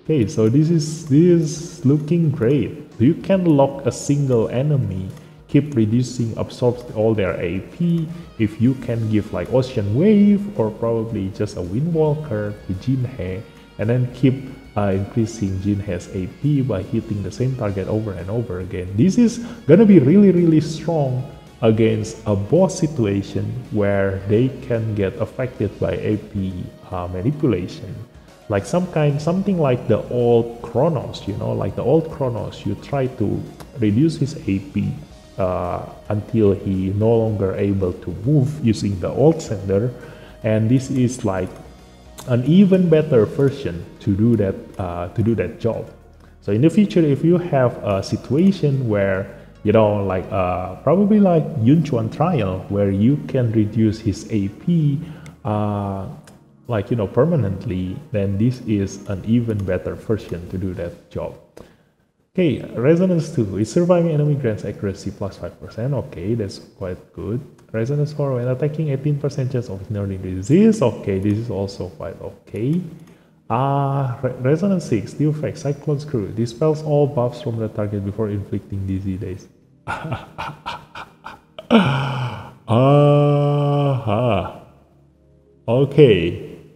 [SPEAKER 1] Okay, so this is looking great. You can lock a single enemy, keep reducing, absorbs all their AP. If you can give like Ocean Wave or probably just a Windwalker to Jin-hee, and then keep increasing Jin-hee's AP by hitting the same target over and over again. This is gonna be really strong against a boss situation where they can get affected by AP manipulation. Like something like the old Chronos, you know, like the old Chronos, you try to reduce his AP until he no longer able to move using the old sender, and this is like an even better version to do that job. So in the future, if you have a situation where, you know, like probably like Yunchuan trial, where you can reduce his AP like, you know, permanently, then this is an even better version to do that job. Okay, Resonance 2. Is surviving enemy grants accuracy plus 5%. Okay, that's quite good. Resonance 4. When attacking, 18% chance of ignoring disease. Okay, this is also quite okay. Resonance 6. The effect Cyclone Screw. Dispels all buffs from the target before inflicting DC days.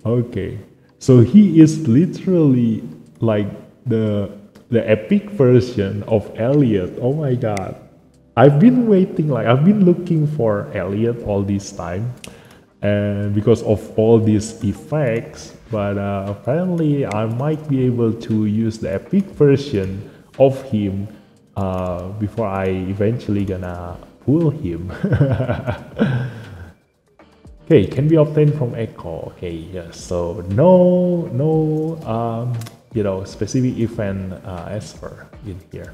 [SPEAKER 1] Okay. So he is literally like the epic version of Elliot. Oh my god. I've been waiting, like I've been looking for Elliot all this time, and because of all these effects, but apparently I might be able to use the epic version of him before I eventually gonna pull him. Okay, can be obtained from Echo. Okay, yes. So no, you know, specific event Esper in here.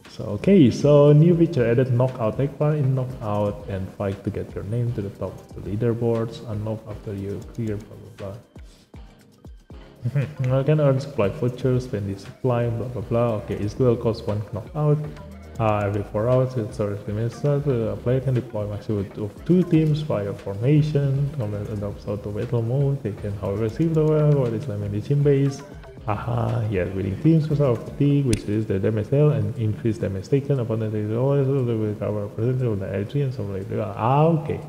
[SPEAKER 1] So okay, so new feature added knockout. Take part in knockout and fight to get your name to the top of the leaderboards. Unlock after you clear blah blah blah. You can earn supply vouchers, spend the supply, blah blah blah. Okay, it will cost 1 knockout. Every 4 hours, it starts the a player can deploy maximum of 2 teams via formation. Combat adopts auto battle mode. They can, however, save the world or is limited base. Yes, winning teams for fatigue, which is the damage dealt and increased damage taken upon the always recover percentage of the energy and something like that. Okay.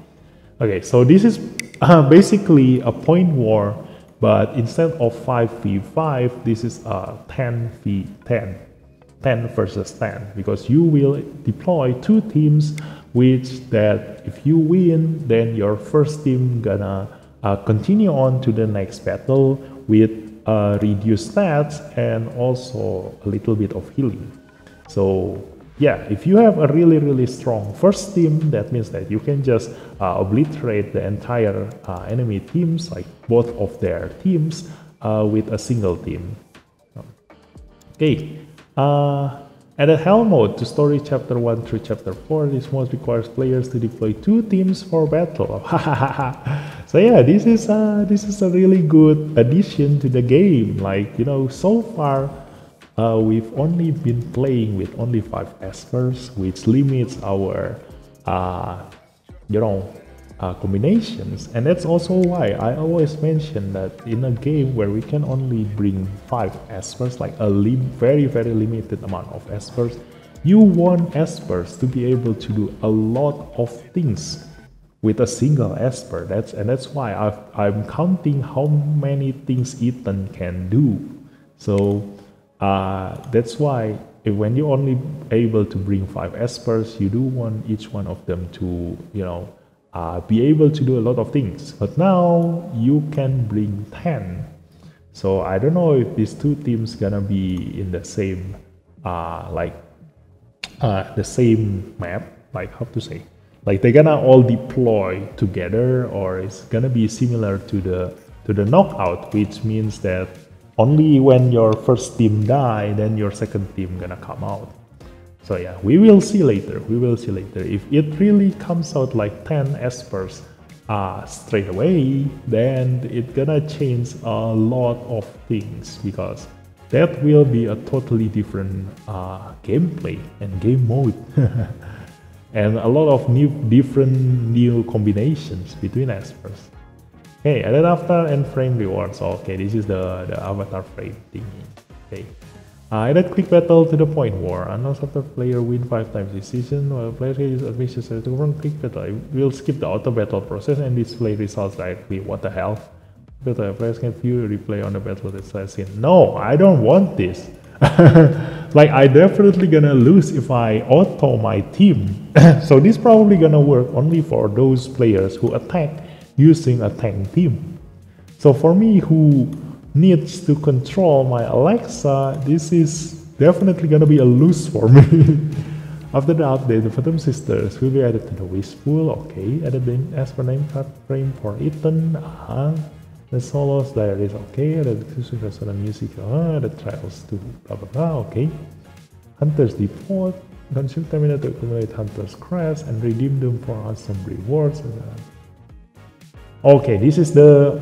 [SPEAKER 1] Okay, so this is basically a point war, but instead of 5v5, this is a 10v10. 10 versus 10, because you will deploy 2 teams, which that if you win, then your first team gonna continue on to the next battle with reduced stats and also a little bit of healing. So yeah, if you have a really strong first team, that means that you can just obliterate the entire enemy teams, like both of their teams, with a single team. Okay. Added hell mode to story chapter 1 through chapter 4. This mode requires players to deploy 2 teams for battle. So yeah, this is a really good addition to the game. Like, you know, so far we've only been playing with only 5 espers, which limits our combinations, and that's also why I always mention that in a game where we can only bring 5 espers, like a very limited amount of espers, you want espers to be able to do a lot of things with a single esper. That's why I'm counting how many things Ethan can do. So that's why when you're only able to bring 5 espers, you do want each one of them to, you know, be able to do a lot of things. But now you can bring 10. So I don't know if these 2 teams gonna be in the same the same map, like how to say, like they're gonna all deploy together, or it's gonna be similar to the knockout, which means that only when your first team die, then your second team gonna come out. So yeah, we will see later. If it really comes out like 10 espers straight away, then it's gonna change a lot of things, because that will be a totally different gameplay and game mode. And a lot of different new combinations between espers. Okay, added avatar and frame rewards. Okay, this is the avatar frame thingy. Okay. Added quick battle to the point war. Unless after player win 5 times this season, while player use admissions to run quick battle. It will skip the auto battle process and display results directly. What the hell? Battle players can view replay on the battle that's last in. No, I don't want this. Like, I definitely gonna lose if I auto my team. So this probably gonna work only for those players who attack using a tank team. So for me, who needs to control my Alexa, this is definitely gonna be a lose for me. After the update, the Phantom Sisters will be added to the wish pool. Okay, added as per name card frame for Ethan. The solos diaries. Okay, added the music. The trials to blah blah blah. Okay, Hunter's Depot. Consume stamina to accumulate Hunter's Crest and redeem them for awesome rewards. Okay, this is the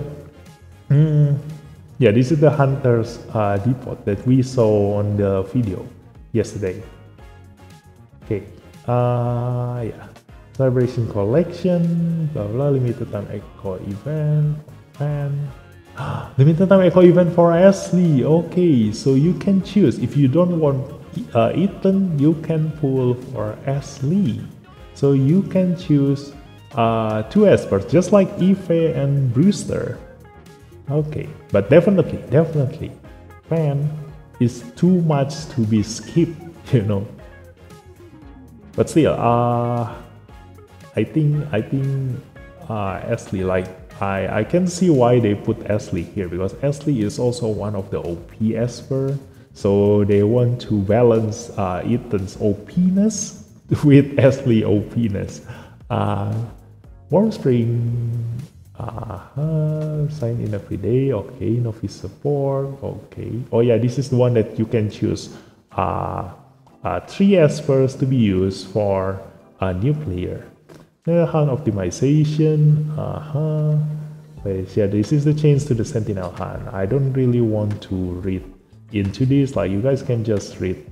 [SPEAKER 1] yeah, this is the Hunter's Depot that we saw on the video yesterday. Okay, yeah, celebration collection, blah blah, limited time echo event, and limited time echo event for Ashley. Okay, so you can choose. If you don't want Ethan, you can pull for Ashley. So you can choose 2 espers, just like Eve and Brewster. Okay, but definitely, fan is too much to be skipped, you know. But still, I think Ashley, like I can see why they put Ashley here, because Ashley is also one of the OP esper, so they want to balance Ethan's OP-ness with Ashley OP-ness. Warm Spring. Sign in every day. Okay, novice support. Okay. Oh yeah, this is the one that you can choose 3 espers to be used for a new player. Hunt optimization. Yeah, this is the change to the Sentinel Hunt. I don't really want to read into this. Like, you guys can just read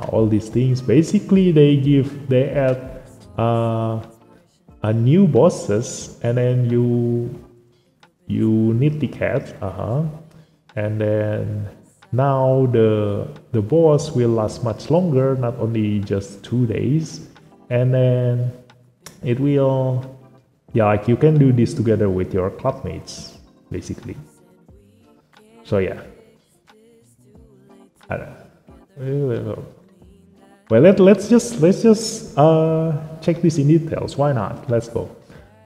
[SPEAKER 1] all these things. Basically, they add a new bosses, and then you need tickets, and then now the boss will last much longer, not only just 2 days, and then it will, yeah, like you can do this together with your clubmates, basically. So yeah. Well, let's just check this in details. Why not? Let's go.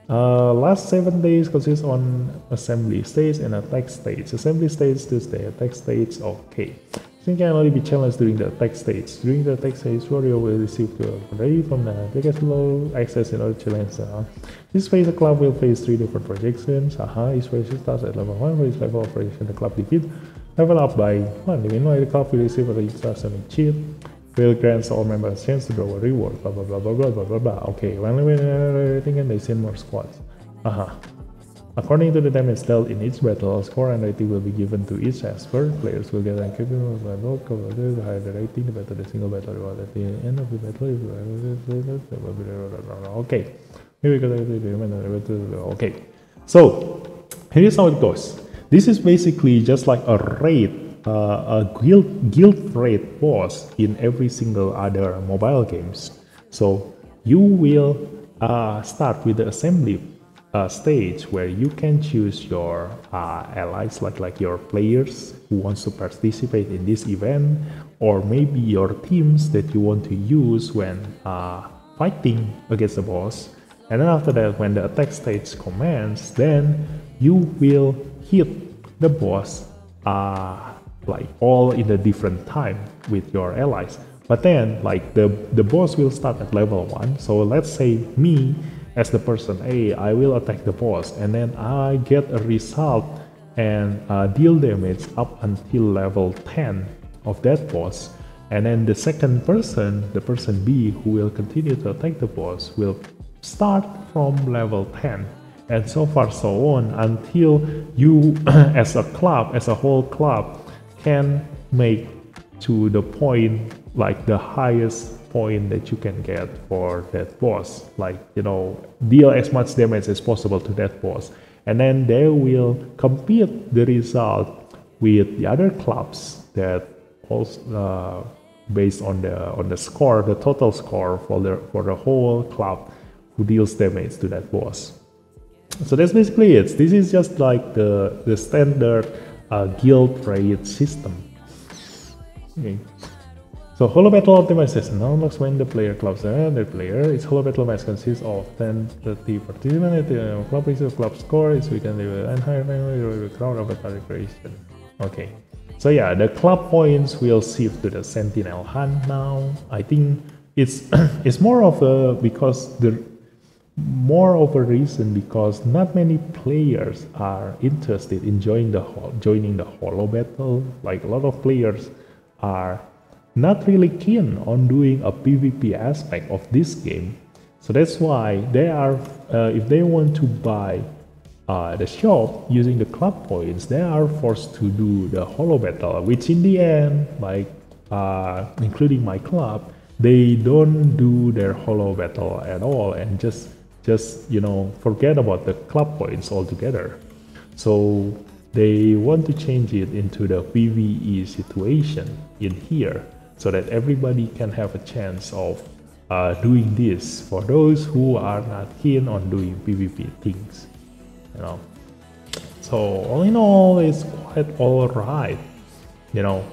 [SPEAKER 1] Last 7 days consists on assembly stage and attack stage. Assembly stage Tuesday, attack stage okay. This can only be challenged during the attack stage. During the attack stage, warrior will receive the ready from the biggest low access in order to challenge. This phase, the club will face 3 different projections. Each phase starts at level 1. For each level of projection, the club defeat level up by 1. Meanwhile, the club will receive a registration cheat. Will grants all members a chance to draw a reward. Blah blah blah blah blah blah blah blah. Okay, when rating and they send more squads. According to the damage dealt in each battle, a score and rating will be given to each expert. Players will get an equipment by vote. The higher the rating, the better the single battle reward at the end of the battle. Okay. Okay. So here is how it goes. This is basically just like a raid. A guild raid boss in every single other mobile games. So you will start with the assembly stage where you can choose your allies, like your players who wants to participate in this event, or maybe your teams that you want to use when fighting against the boss. And then after that, when the attack stage commences, then you will hit the boss like all in a different time with your allies. But then like the boss will start at level 1. So let's say me as the person A, I will attack the boss, and then I get a result and deal damage up until level 10 of that boss. And then the second person, the person B who will continue to attack the boss, will start from level 10. And so far so on until you as a club, as a whole club, can make to the point, like the highest point that you can get for that boss, like, you know, deal as much damage as possible to that boss, and then they will compete the result with the other clubs that also based on the score, the total score for the whole club who deals damage to that boss. So that's basically it. This is just like the standard guild raid system. Okay. So holo battle optimization now unlocks when the player clubs another player. Its holo battle match consists of 10-30 participants. The club is a club score. It's weekend level and higher crowd of battle creation. Okay. So yeah, the club points will shift to the Sentinel Hunt now. I think it's it's more of a reason because not many players are interested in joining the holo battle. Like a lot of players are not really keen on doing a PvP aspect of this game. So that's why they are, if they want to buy the shop using the club points, they are forced to do the holo battle, which in the end, like including my club, they don't do their holo battle at all and just you know, forget about the club points altogether. So they want to change it into the PvE situation in here, so that everybody can have a chance of doing this for those who are not keen on doing PvP things, you know. So all in all, it's quite alright, you know.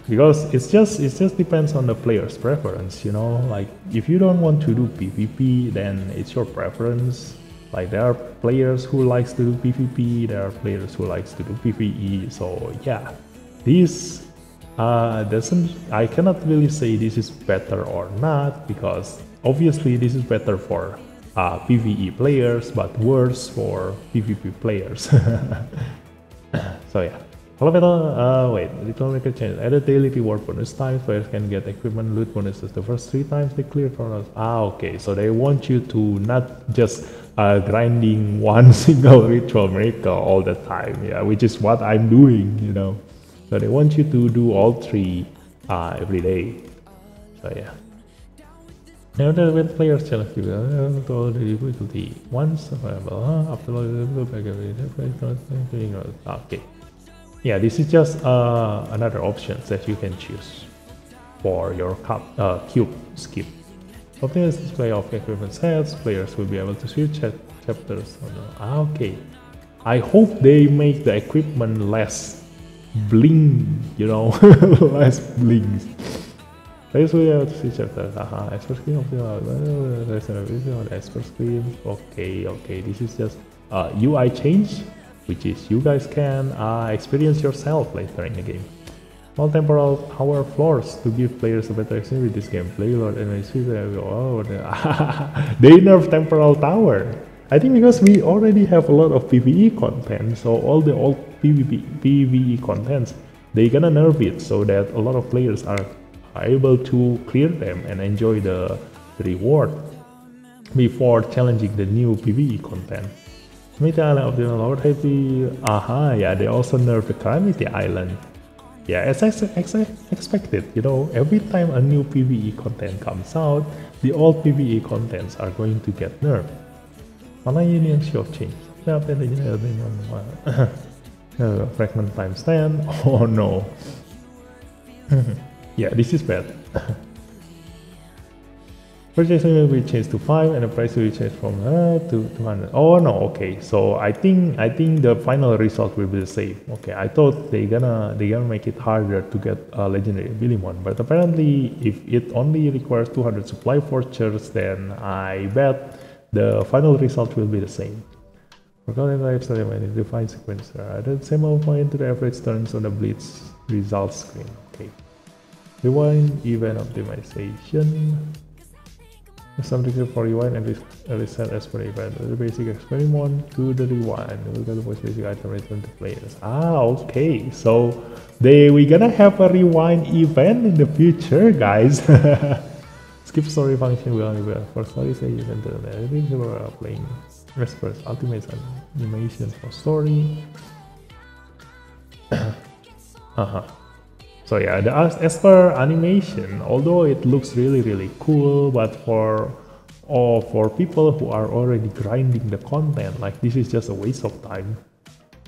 [SPEAKER 1] Because it just depends on the player's preference, you know. Like if you don't want to do PvP, then it's your preference. Like there are players who likes to do PvP, there are players who likes to do PvE. So yeah, this I cannot really say this is better or not, because obviously this is better for PvE players but worse for PvP players. So yeah. Wait, little record change. Added daily reward bonus times. Players can get equipment loot bonuses the first 3 times they clear for us. Okay, so they want you to not just grinding one single ritual miracle all the time, yeah, which is what I'm doing, you know. So they want you to do all 3 every day. So yeah. Now that when players challenge you to all the difficulty once available, after okay. Yeah, this is just another option that you can choose for your cube skip. Optimize display of equipment sets, players will be able to switch chapters. Okay. I hope they make the equipment less bling, you know, less bling. Players will be able to switch chapters. Expert screen of the expert screen. Okay, this is just UI change, which is you guys can experience yourself later in the game. All temporal tower floors to give players a better experience with this game. Play Lord and they nerf temporal tower. I think because we already have a lot of PvE content, so all the old PvE contents, they gonna nerf it so that a lot of players are able to clear them and enjoy the reward before challenging the new PvE content. Calamity Island of the Lord Happy. Yeah, they also nerfed the Calamity Island. Yeah, as I expected, you know, every time a new PvE content comes out, the old PvE contents are going to get nerfed. Online Union Shield change. Fragment times 10. Oh no. Yeah, this is bad. Purchasing will be changed to 5 and the price will be changed from to 200. Oh no, okay. So I think the final result will be the same. Okay, I thought they gonna make it harder to get a legendary Abilimon, but apparently if it only requires 200 supply vouchers, then I bet the final result will be the same. Forgotten lifestyle when defined sequencer. Added same point to the average turns on the Blitz results screen. Okay. Rewind event optimization. Some trigger for rewind and reset as per event. The basic experiment to the rewind. We'll get the most basic item return to players. Okay. So we gonna have a rewind event in the future, guys. Skip story function will only be for story stages and everything we're playing. First, ultimate animation for story. So yeah, the Esper animation, although it looks really cool, but for people who are already grinding the content, like this is just a waste of time.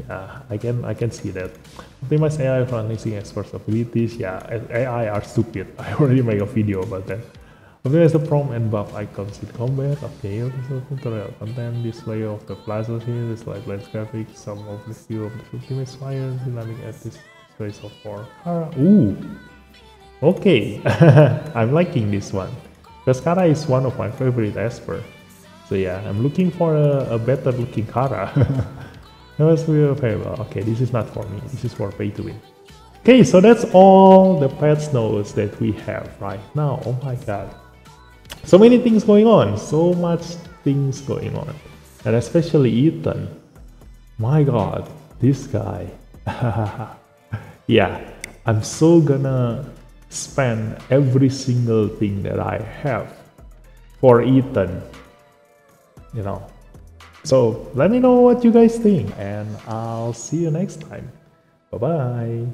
[SPEAKER 1] Yeah, I can see that. Optimize AI for unleashing Esper's abilities. Yeah, AI are stupid. I already made a video about that. Optimize the prompt and buff icons in combat. Okay, tutorial content, display of the plaza here, Dislyte lens graphics, some of the view of the ultimate fire, dynamic at this space of 4. Ooh, okay. I'm liking this one because Kara is one of my favorite Esper. So yeah, I'm looking for a better looking Kara. Okay, this is not for me. This is for pay to win. Okay, so that's all the patch notes that we have right now. Oh my god. So many things going on, so much things going on, and especially Ethan. My god, this guy. Yeah, I'm so gonna spend every single thing that I have for Ethan, you know. So let me know what you guys think, and I'll see you next time. Bye bye.